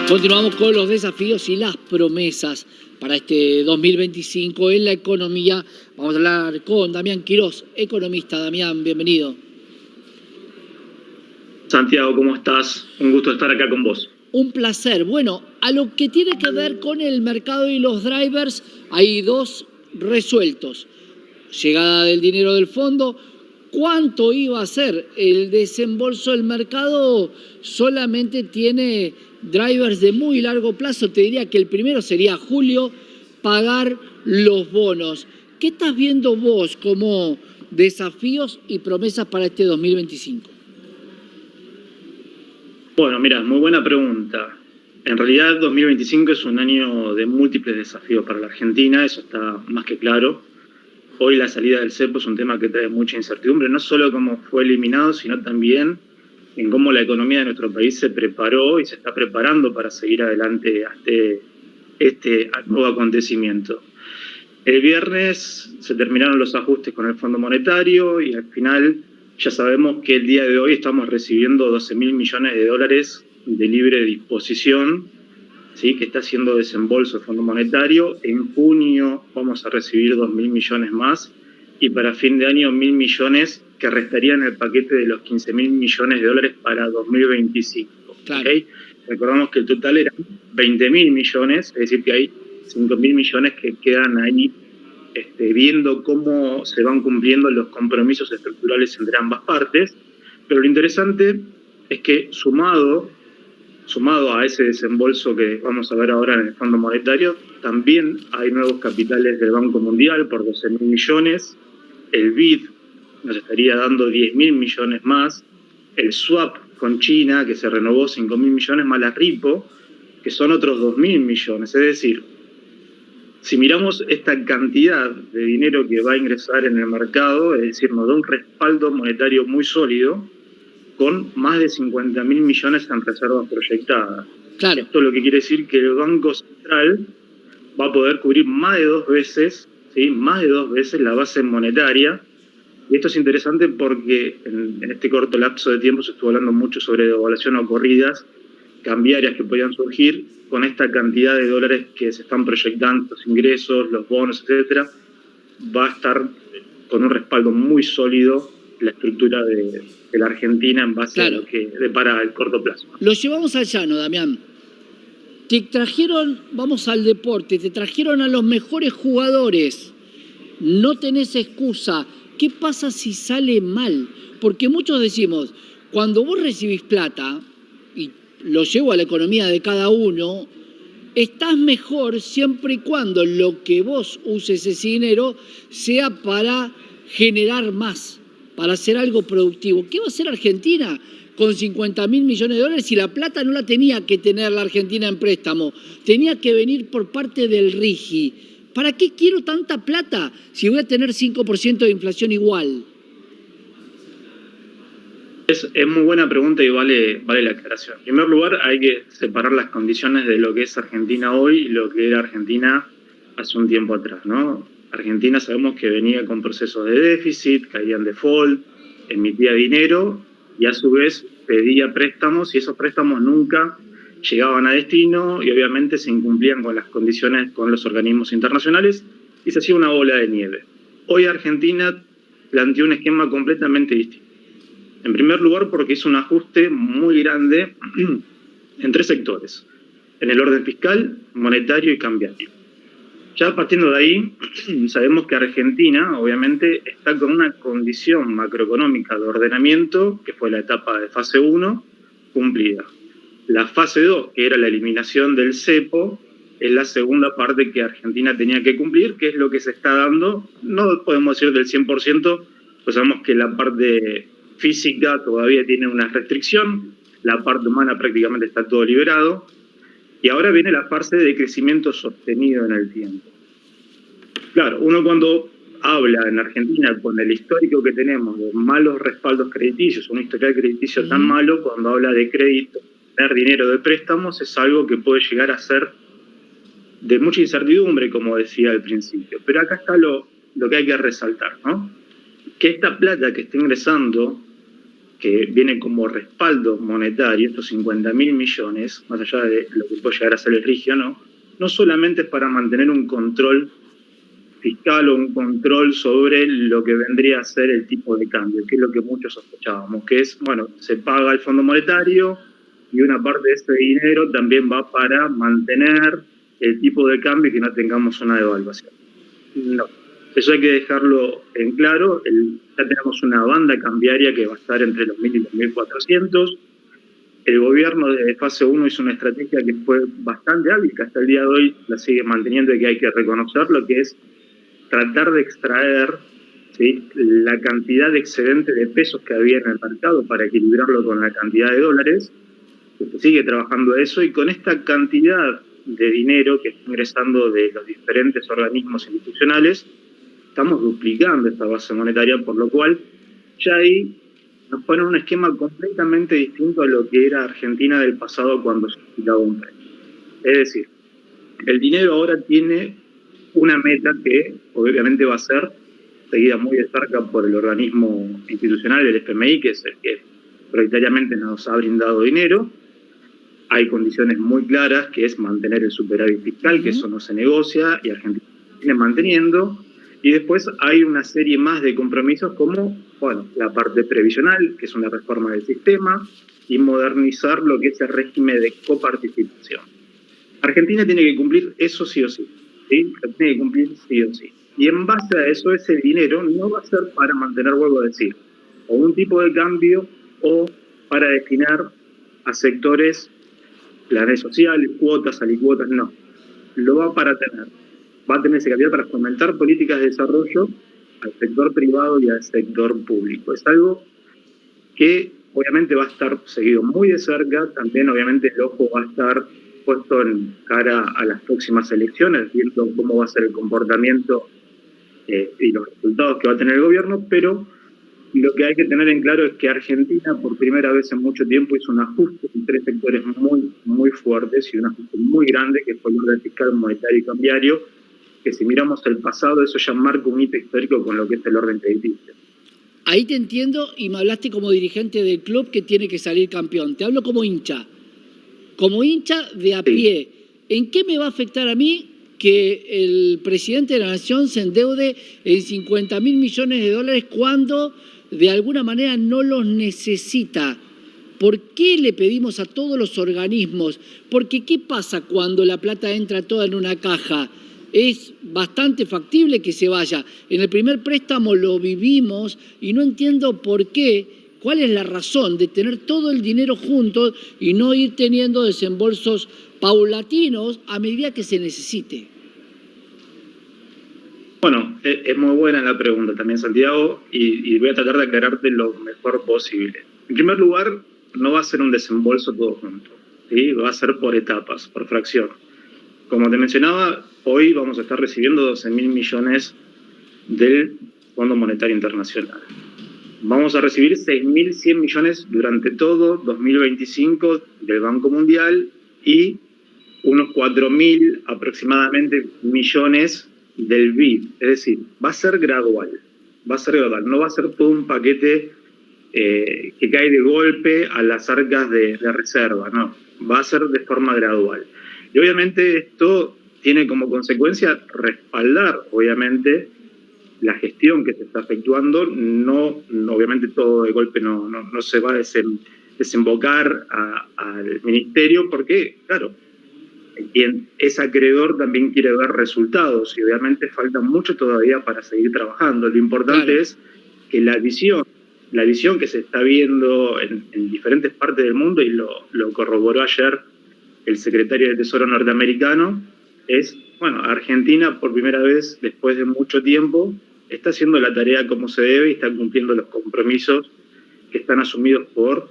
Continuamos con los desafíos y las promesas para este 2025 en la economía. Vamos a hablar con Damián Quirós, economista. Damián, bienvenido. Santiago, ¿cómo estás? Un gusto estar acá con vos. Un placer. Bueno, a lo que tiene que ver con el mercado y los drivers, hay dos resueltos. Llegada del dinero del fondo. ¿Cuánto iba a ser el desembolso del mercado? Solamente tiene drivers de muy largo plazo. Te diría que el primero sería julio, pagar los bonos. ¿Qué estás viendo vos como desafíos y promesas para este 2025? Bueno, mira, muy buena pregunta. En realidad 2025 es un año de múltiples desafíos para la Argentina, eso está más que claro. Hoy la salida del cepo es un tema que trae mucha incertidumbre, no solo cómo fue eliminado, sino también en cómo la economía de nuestro país se preparó y se está preparando para seguir adelante ante este nuevo acontecimiento. El viernes se terminaron los ajustes con el Fondo Monetario y al final ya sabemos que el día de hoy estamos recibiendo 12.000 millones de dólares de libre disposición, ¿sí? Que está haciendo desembolso el Fondo Monetario. En junio vamos a recibir 2.000 millones más y para fin de año 1.000 millones que restarían el paquete de los 15.000 millones de dólares para 2025. Claro. ¿Okay? Recordamos que el total eran 20.000 millones, es decir, que hay 5.000 millones que quedan ahí viendo cómo se van cumpliendo los compromisos estructurales entre ambas partes. Pero lo interesante es que sumado a ese desembolso que vamos a ver ahora en el Fondo Monetario, también hay nuevos capitales del Banco Mundial por 12.000 millones, el BID nos estaría dando 10.000 millones más, el swap con China, que se renovó 5.000 millones, más la RIPO, que son otros 2.000 millones. Es decir, si miramos esta cantidad de dinero que va a ingresar en el mercado, es decir, nos da un respaldo monetario muy sólido, con más de 50.000 millones en reservas proyectadas. Claro. Esto lo que quiere decir que el Banco Central va a poder cubrir más de 2 veces, ¿sí? Más de 2 veces la base monetaria. Y esto es interesante porque en este corto lapso de tiempo se estuvo hablando mucho sobre devaluación o corridas cambiarias que podían surgir con esta cantidad de dólares que se están proyectando, los ingresos, los bonos, etcétera. Va a estar con un respaldo muy sólido la estructura de la Argentina en base a lo que depara el corto plazo. Lo llevamos al llano, Damián. Te trajeron, vamos al deporte, te trajeron a los mejores jugadores. No tenés excusa. ¿Qué pasa si sale mal? Porque muchos decimos, cuando vos recibís plata, y lo llevo a la economía de cada uno, estás mejor siempre y cuando lo que vos uses ese dinero sea para generar más, para hacer algo productivo. ¿Qué va a hacer Argentina con 50.000 millones de dólares si la plata no la tenía que tener la Argentina en préstamo? Tenía que venir por parte del RIGI. ¿Para qué quiero tanta plata si voy a tener 5% de inflación igual? Es muy buena pregunta y vale la aclaración. En primer lugar, hay que separar las condiciones de lo que es Argentina hoy y lo que era Argentina hace un tiempo atrás, ¿no? Argentina sabemos que venía con procesos de déficit, caía en default, emitía dinero y a su vez pedía préstamos y esos préstamos nunca llegaban a destino y obviamente se incumplían con las condiciones con los organismos internacionales y se hacía una bola de nieve. Hoy Argentina planteó un esquema completamente distinto. En primer lugar, porque hizo un ajuste muy grande en 3 sectores, en el orden fiscal, monetario y cambiario. Ya partiendo de ahí, sabemos que Argentina, obviamente, está con una condición macroeconómica de ordenamiento, que fue la etapa de fase 1, cumplida. La fase 2, que era la eliminación del cepo, es la segunda parte que Argentina tenía que cumplir, que es lo que se está dando, no podemos decir del 100%, pues sabemos que la parte física todavía tiene una restricción, la parte humana prácticamente está todo liberado, y ahora viene la fase de crecimiento sostenido en el tiempo. Claro, uno cuando habla en Argentina con el histórico que tenemos de malos respaldos crediticios, un historial crediticio tan malo, cuando habla de crédito, tener dinero de préstamos es algo que puede llegar a ser de mucha incertidumbre, como decía al principio. Pero acá está lo que hay que resaltar, ¿no? Que esta plata que está ingresando que viene como respaldo monetario, estos 50.000 millones, más allá de lo que puede llegar a ser el rigio, no solamente es para mantener un control fiscal o un control sobre lo que vendría a ser el tipo de cambio, que es lo que muchos sospechábamos, que es, bueno, se paga el Fondo Monetario y una parte de ese dinero también va para mantener el tipo de cambio y que no tengamos una devaluación. No, eso hay que dejarlo en claro. Ya tenemos una banda cambiaria que va a estar entre los 1.000 y los 1.400. El gobierno de fase 1 hizo una estrategia que fue bastante hábil, que hasta el día de hoy la sigue manteniendo y que hay que reconocerlo, que es tratar de extraer, ¿sí?, la cantidad de excedente de pesos que había en el mercado para equilibrarlo con la cantidad de dólares, que se sigue trabajando eso, y con esta cantidad de dinero que está ingresando de los diferentes organismos institucionales, estamos duplicando esta base monetaria, por lo cual ya ahí nos ponen un esquema completamente distinto a lo que era Argentina del pasado cuando se quitaba un peso. Es decir, el dinero ahora tiene una meta que obviamente va a ser seguida muy de cerca por el organismo institucional, el FMI, que es el que prioritariamente nos ha brindado dinero. Hay condiciones muy claras, que es mantener el superávit fiscal, que eso no se negocia, y Argentina viene manteniendo. Y después hay una serie más de compromisos como, bueno, la parte previsional, que es una reforma del sistema, y modernizar lo que es el régimen de coparticipación. Argentina tiene que cumplir eso sí o sí, ¿sí? Tiene que cumplir sí o sí. Y en base a eso, ese dinero no va a ser para mantener, vuelvo a decir, o un tipo de cambio o para destinar a sectores, planes sociales, cuotas, alicuotas, no. Lo va para tener. Va a tener esa cantidad para fomentar políticas de desarrollo al sector privado y al sector público. Es algo que obviamente va a estar seguido muy de cerca. También obviamente el ojo va a estar puesto en cara a las próximas elecciones, viendo cómo va a ser el comportamiento y los resultados que va a tener el gobierno, pero lo que hay que tener en claro es que Argentina por primera vez en mucho tiempo hizo un ajuste en tres sectores muy, muy fuertes y un ajuste muy grande, que fue el orden fiscal, monetario y cambiario, que si miramos el pasado, eso ya marca un hito histórico con lo que es el orden crediticio. Ahí te entiendo, y me hablaste como dirigente del club que tiene que salir campeón. Te hablo como hincha de a pie. ¿En qué me va a afectar a mí que el presidente de la Nación se endeude en 50.000 millones de dólares cuando de alguna manera no los necesita? ¿Por qué le pedimos a todos los organismos? Porque ¿qué pasa cuando la plata entra toda en una caja? Es bastante factible que se vaya. En el primer préstamo lo vivimos y no entiendo por qué, cuál es la razón de tener todo el dinero juntos y no ir teniendo desembolsos paulatinos a medida que se necesite. Bueno, es muy buena la pregunta también, Santiago, y voy a tratar de aclararte lo mejor posible. En primer lugar, no va a ser un desembolso todo junto, ¿sí? Va a ser por etapas, por fracción. Como te mencionaba, hoy vamos a estar recibiendo 12.000 millones del Fondo Monetario Internacional. Vamos a recibir 6.100 millones durante todo 2025 del Banco Mundial y unos 4.000 aproximadamente millones del BID. Es decir, va a ser gradual, no va a ser todo un paquete que cae de golpe a las arcas de reserva, no, va a ser de forma gradual. Y obviamente esto tiene como consecuencia respaldar, obviamente, la gestión que se está efectuando. No obviamente todo de golpe no se va a desembocar al ministerio, porque, claro, quien es acreedor también quiere ver resultados y obviamente falta mucho todavía para seguir trabajando. Lo importante es que la visión que se está viendo en diferentes partes del mundo, y lo corroboró ayer el secretario de Tesoro norteamericano, es, bueno, Argentina por primera vez después de mucho tiempo está haciendo la tarea como se debe y está cumpliendo los compromisos que están asumidos por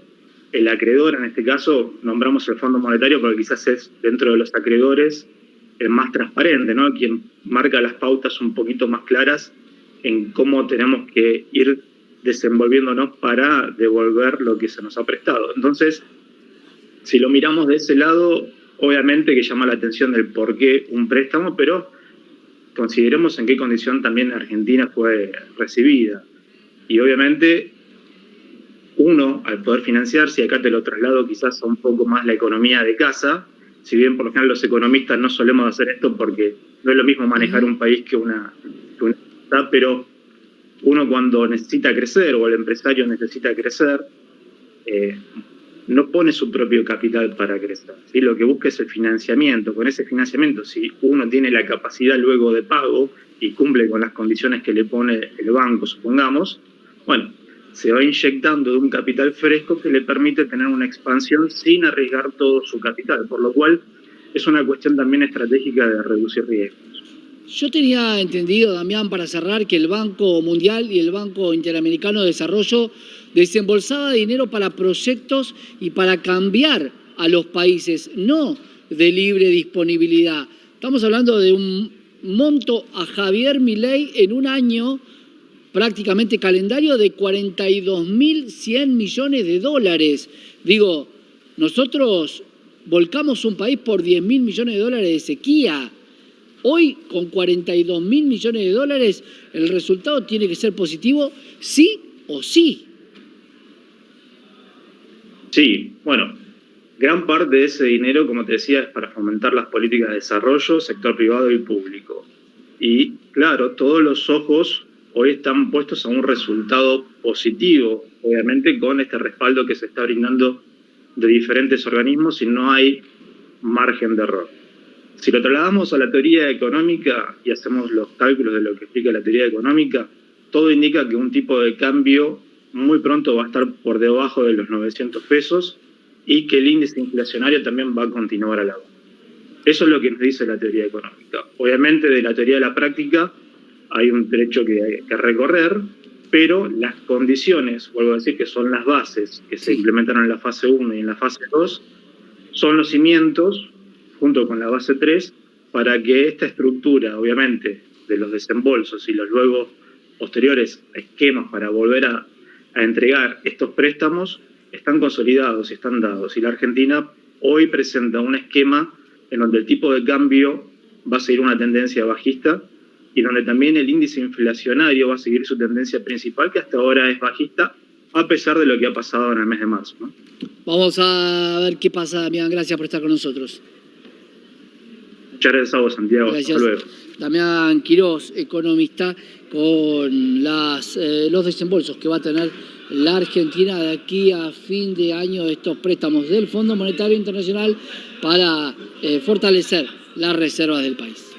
el acreedor. En este caso nombramos el Fondo Monetario porque quizás es, dentro de los acreedores, el más transparente, ¿no? Quien marca las pautas un poquito más claras en cómo tenemos que ir desenvolviéndonos para devolver lo que se nos ha prestado. Entonces, si lo miramos de ese lado, obviamente que llama la atención el por qué un préstamo, pero consideremos en qué condición también Argentina fue recibida. Y obviamente uno, al poder financiarse, y acá te lo traslado quizás a un poco más la economía de casa, si bien por lo general los economistas no solemos hacer esto porque no es lo mismo manejar un país que una ciudad, pero uno cuando necesita crecer o el empresario necesita crecer, no pone su propio capital para crecer, ¿sí? Lo que busca es el financiamiento. Con ese financiamiento, si uno tiene la capacidad luego de pago y cumple con las condiciones que le pone el banco, supongamos, bueno, se va inyectando de un capital fresco que le permite tener una expansión sin arriesgar todo su capital, por lo cual es una cuestión también estratégica de reducir riesgos. Yo tenía entendido, Damián, para cerrar, que el Banco Mundial y el Banco Interamericano de Desarrollo desembolsaba dinero para proyectos y para cambiar a los países, no de libre disponibilidad. Estamos hablando de un monto a Javier Milei en un año, prácticamente calendario, de 42.100 millones de dólares. Digo, nosotros volcamos un país por 10.000 millones de dólares de sequía. Hoy, con 42.000 millones de dólares, el resultado tiene que ser positivo, sí o sí. Sí, bueno, gran parte de ese dinero, como te decía, es para fomentar las políticas de desarrollo, sector privado y público. Y claro, todos los ojos hoy están puestos a un resultado positivo, obviamente con este respaldo que se está brindando de diferentes organismos y no hay margen de error. Si lo trasladamos a la teoría económica y hacemos los cálculos de lo que explica la teoría económica, todo indica que un tipo de cambio muy pronto va a estar por debajo de los 900 pesos y que el índice inflacionario también va a continuar a la baja. Eso es lo que nos dice la teoría económica. Obviamente de la teoría a la práctica hay un trecho que hay que recorrer, pero las condiciones, vuelvo a decir que son las bases que se implementaron en la fase 1 y en la fase 2, son los cimientos, junto con la base 3, para que esta estructura, obviamente, de los desembolsos y los luego posteriores esquemas para volver a entregar estos préstamos, están consolidados y están dados. Y la Argentina hoy presenta un esquema en donde el tipo de cambio va a seguir una tendencia bajista y donde también el índice inflacionario va a seguir su tendencia principal, que hasta ahora es bajista, a pesar de lo que ha pasado en el mes de marzo, ¿no? Vamos a ver qué pasa, Damián. Gracias por estar con nosotros. Muchas gracias a vos, Santiago. Gracias. Hasta luego. Damián Quirós, economista, con los desembolsos que va a tener la Argentina de aquí a fin de año, estos préstamos del Fondo Monetario Internacional para fortalecer las reservas del país.